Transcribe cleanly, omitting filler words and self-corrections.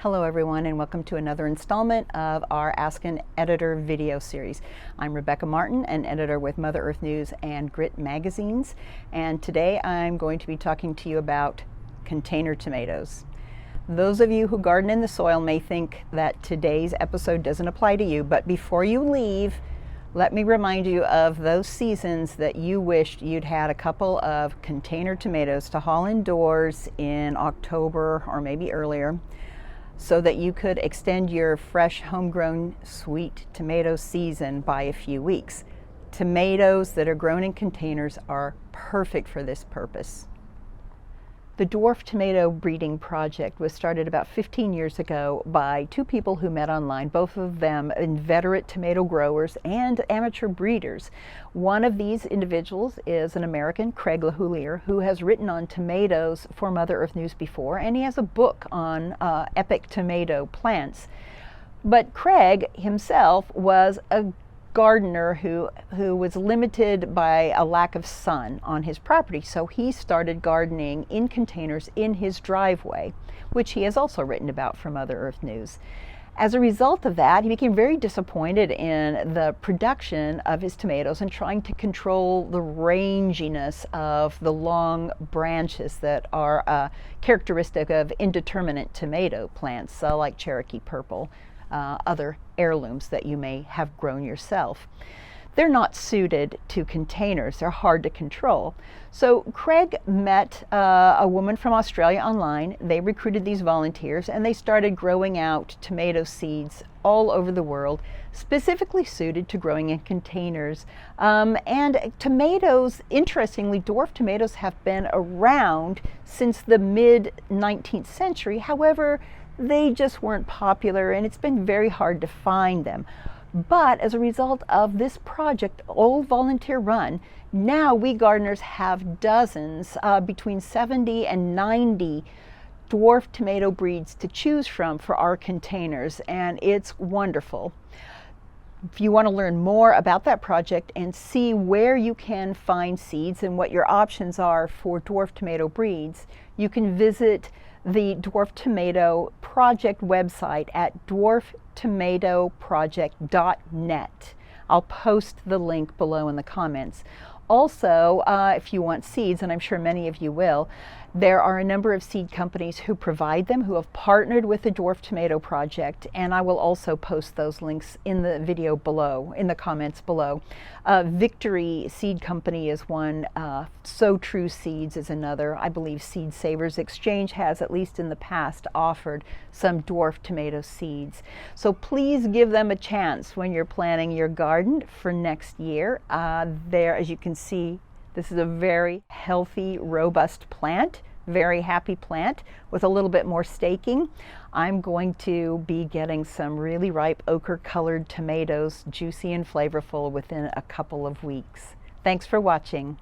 Hello everyone, and welcome to another installment of our Ask an Editor video series. I'm Rebecca Martin, an editor with Mother Earth News and Grit magazines, and today I'm going to be talking to you about container tomatoes. Those of you who garden in the soil may think that today's episode doesn't apply to you, but before you leave, let me remind you of those seasons that you wished you'd had a couple of container tomatoes to haul indoors in October or maybe earlier, so that you could extend your fresh homegrown sweet tomato season by a few weeks. Tomatoes that are grown in containers are perfect for this purpose. The dwarf tomato breeding project was started about 15 years ago by two people who met online, both of them inveterate tomato growers and amateur breeders. One of these individuals is an American, Craig LaHoulier, who has written on tomatoes for Mother Earth News before, and he has a book on epic tomato plants. But Craig himself was a gardener who was limited by a lack of sun on his property, so he started gardening in containers in his driveway, which he has also written about for Mother Earth News. As a result of that, he became very disappointed in the production of his tomatoes and trying to control the ranginess of the long branches that are characteristic of indeterminate tomato plants, like Cherokee Purple, other heirlooms that you may have grown yourself. They're not suited to containers. They're hard to control. So Craig met a woman from Australia online. They recruited these volunteers and they started growing out tomato seeds all over the world, specifically suited to growing in containers. And tomatoes, interestingly, dwarf tomatoes have been around since the mid-19th century. However, they just weren't popular and it's been very hard to find them. But as a result of this project, all volunteer run, now we gardeners have dozens, between 70 and 90 dwarf tomato breeds to choose from for our containers, and it's wonderful. If you want to learn more about that project and see where you can find seeds and what your options are for dwarf tomato breeds, you can visit the Dwarf Tomato Project website at dwarftomatoproject.net. I'll post the link below in the comments. Also, if you want seeds, and I'm sure many of you will, there are a number of seed companies who provide them, who have partnered with the Dwarf Tomato Project, and I will also post those links in the video below, in the comments below. Victory Seed Company is one, So True Seeds is another. I believe Seed Savers Exchange has, at least in the past, offered some dwarf tomato seeds. So please give them a chance when you're planning your garden for next year. There, as you can see, this is a very healthy, robust plant, very happy plant with a little bit more staking. I'm going to be getting some really ripe ochre-colored tomatoes, juicy and flavorful, within a couple of weeks. Thanks for watching.